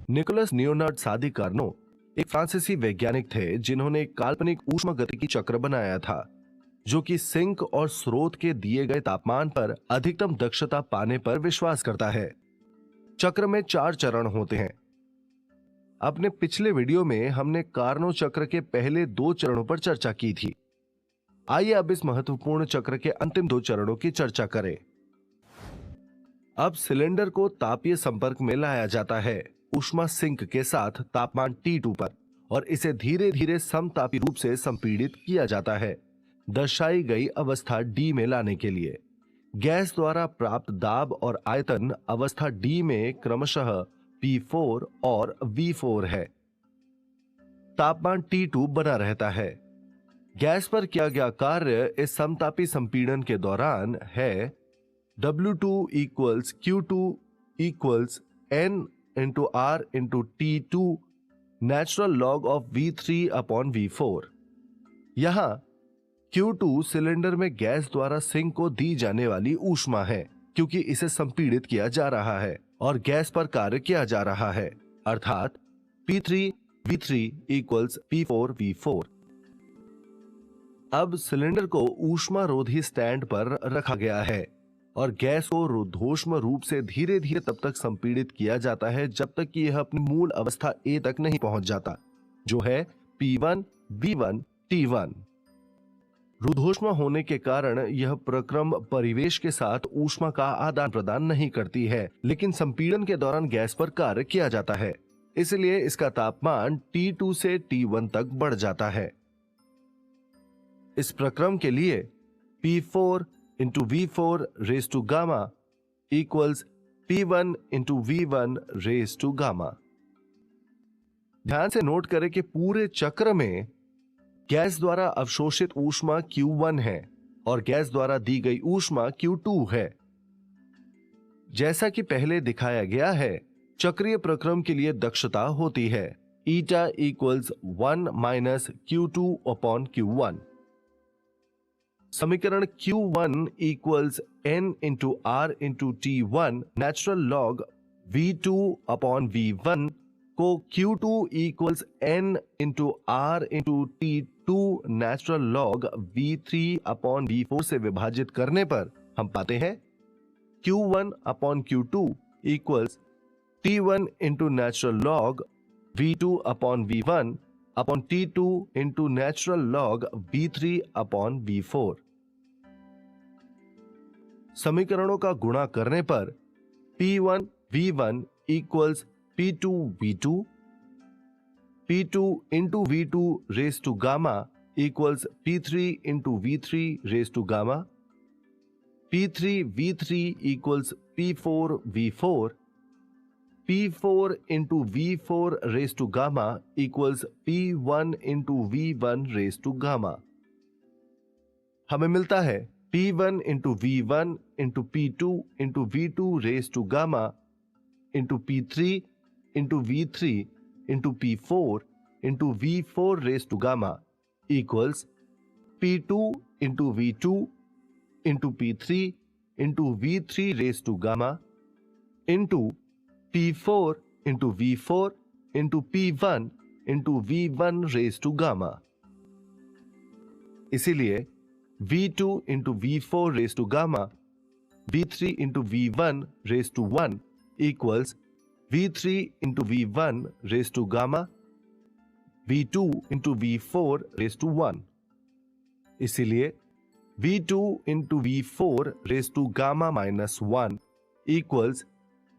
Nicholas Leonard Sadi Carnot एक फ्रांसीसी वैज्ञानिक थे जिन्होंने एक काल्पनिक ऊष्मागतिकी चक्र बनाया था जो कि सिंक और स्रोत के दिए गए तापमान पर अधिकतम दक्षता पाने पर विश्वास करता है। चक्र में 4 चरण होते हैं। अपने पिछले वीडियो में हमने कार्नो चक्र के पहले 2 चरणों पर चर्चा की थी। आइए अब इस महत्वपूर्ण चक्र के अंतिम 2 चरणों की चर्चा करें। अब सिलेंडर को तापीय संपर्क में लाया जाता है ऊष्मा सिंक के साथ तापमान T2 पर और इसे धीरे धीरे समतापी रूप से संपीड़ित किया जाता है दर्शाई गई अवस्था D में लाने के लिए। गैस द्वारा प्राप्त दाब और आयतन अवस्था D में क्रमशः P4 और V4 है। तापमान T2 बना रहता है। गैस पर किया गया कार्य इस समतापी संपीड़न के दौरान है W2 equals Q2 equals N into R into T2 natural log of V3 upon V4। यहां Q2 सिलेंडर में गैस द्वारा सिंक को दी जाने वाली ऊष्मा है क्योंकि इसे संपीड़ित किया जा रहा है और गैस पर कार्य किया जा रहा है, अर्थात P3 V3 equals P4 V4। अब सिलेंडर को ऊष्मारोधी स्टैंड पर रखा गया है और गैस को रुद्धोष्म रूप से धीरे धीरे तब तक संपीड़ित किया जाता है जब तक कि यह अपनी मूल अवस्था A तक नहीं पहुंच जाता, जो है P1 V1 T1। रुद्धोष्म होने के कारण यह प्रक्रम परिवेश के साथ ऊष्मा का आदान प्रदान नहीं करती है, लेकिन संपीड़न के दौरान गैस पर कार्य किया जाता है, इसलिए इसका तापमान T2 से T1 तक बढ़ जाता है। इस प्रक्रम के लिए P4 into V4 raised to gamma equals P1 into V1 raised to gamma। ध्यान से नोट करें कि पूरे चक्र में गैस द्वारा अवशोषित ऊष्मा Q1 है और गैस द्वारा दी गई ऊष्मा Q2 है। जैसा कि पहले दिखाया गया है, चक्रीय प्रक्रम के लिए दक्षता होती है eta equals 1 minus Q2 upon Q1। समीकरण Q1 equals N into R into T1 natural log V2 upon V1 को Q2 equals N into R into T2 natural log V3 upon V4 से विभाजित करने पर हम पाते हैं Q1 upon Q2 equals T1 into natural log V2 upon V1 upon T2 into natural log V3 upon V4। समीकरणों का गुणा करने पर P1 V1 equals P2 V2, P2 into V2 raised to gamma equals P3 into V3 raised to gamma, P3 V3 equals P4 V4, P4 into V4 raised to gamma equals P1 into V1 raised to gamma। हमें मिलता है P1 into V1 into P2 into V2 raised to gamma into P3 into V3 into P4 into V4 raised to gamma equals P2 into V2 into P3 into V3 raised to gamma into P4 into V4 into P1 into V1 raised to gamma। इसीलिए V2 into V4 raised to gamma V3 into V1 raised to 1 equals V3 into V1 raised to gamma V2 into V4 raised to 1। इसीलिए V2 into V4 raised to gamma minus 1 equals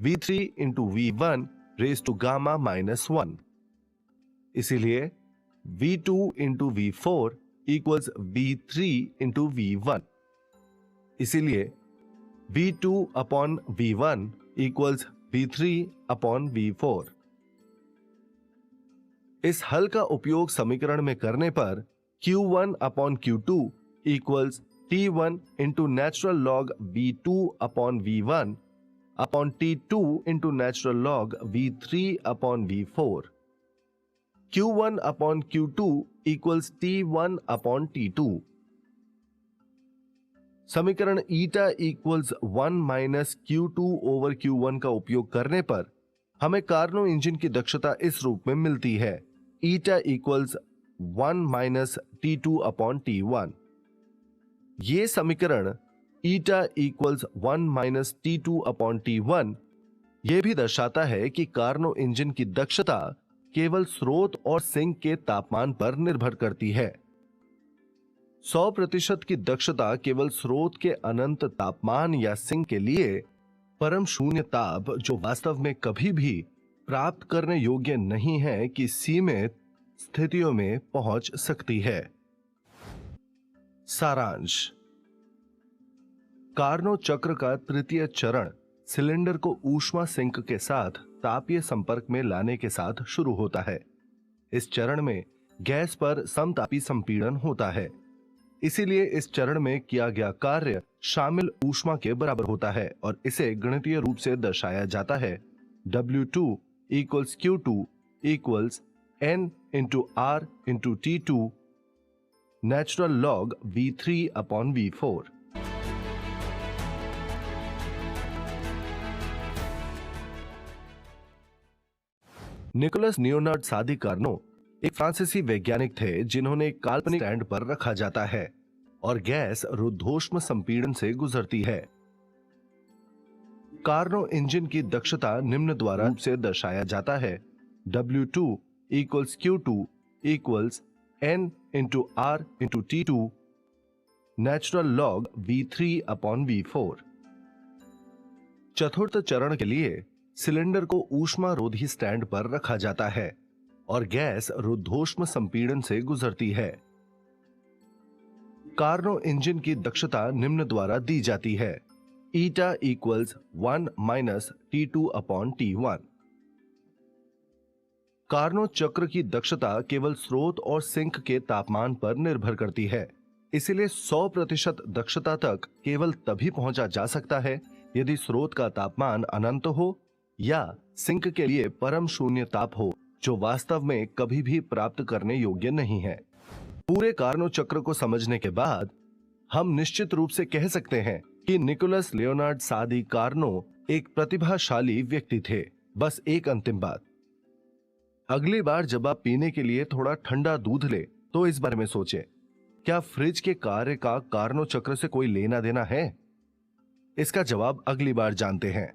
V3 into V1 raised to gamma minus 1। इसीलिए V2 into V4 equals V3 into V1। इसीलिए V2 upon V1 equals V3 upon V4। इस हल का उपयोग समीकरण में करने पर Q1 upon Q2 equals T1 into natural log V2 upon V1 upon T2 into natural log V3 upon V4। Q1 upon Q2 equals T1 upon T2। समीकरण eta equals 1 minus Q2 over Q1 का उपयोग करने पर हमें Karnaugh engine की दक्षता इस रूप में मिलती है: eta equals 1 minus T2 upon T1। ये समीकरण ईटा equals 1 minus T2 upon T1 यह भी दर्शाता है कि कार्नो इंजन की दक्षता केवल स्रोत और सिंक के तापमान पर निर्भर करती है। 100% की दक्षता केवल स्रोत के अनंत तापमान या सिंक के लिए परम शून्य ताप, जो वास्तव में कभी भी प्राप्त करने योग्य नहीं है, की सीमित स्थितियों में पहुंच सकती है। सारांश: कार्नो चक्र का तृतीय चरण सिलेंडर को ऊष्मा सिंक के साथ तापीय संपर्क में लाने के साथ शुरू होता है। इस चरण में गैस पर समतापी संपीड़न होता है, इसीलिए इस चरण में किया गया कार्य शामिल ऊष्मा के बराबर होता है और इसे गणितीय रूप से दर्शाया जाता है: W2 equals Q2 equals N into R into T2 natural log V3 upon V4। Nicolas Leonard Sadi Carnot एक फ्रांसीसी वैज्ञानिक थे जिन्होंने एक काल्पनिक स्टैंड पर रखा जाता है और गैस रुद्धोष्म संपीड़न से गुजरती है। कार्नो इंजन की दक्षता निम्न द्वारा रूप से दर्शाया जाता है: W2 equals Q2 equals N into R into T2 natural log V3 upon V4। चतुर्थ चरण के लिए सिलेंडर को ऊष्मा रोधी स्टैंड पर रखा जाता है और गैस रुद्धोष्म संपीड़न से गुजरती है। कार्नो इंजन की दक्षता निम्न द्वारा दी जाती है: eta equals 1 minus T2 upon T1। Carnot चक्र की दक्षता केवल स्रोत और सिंक के तापमान पर निर्भर करती है, इसलिए 100% दक्षता तक केवल तभी पहुंचा जा सकता है यदि स्रोत का तापमान अनंत हो या सिंक के लिए परम शून्य ताप हो, जो वास्तव में कभी भी प्राप्त करने योग्य नहीं है। पूरे कार्नो चक्र को समझने के बाद हम निश्चित रूप से कह सकते हैं कि निकोलस लियोनार्ड सादी कार्नो एक प्रतिभाशाली व्यक्ति थे। बस एक अंतिम बात, अगली बार जब आप पीने के लिए थोड़ा ठंडा दूध ले तो इस बारे में सोचें, क्या फ्रिज के कार्य का कार्नो चक्र से कोई लेना देना है? इसका जवाब अगली बार जानते हैं।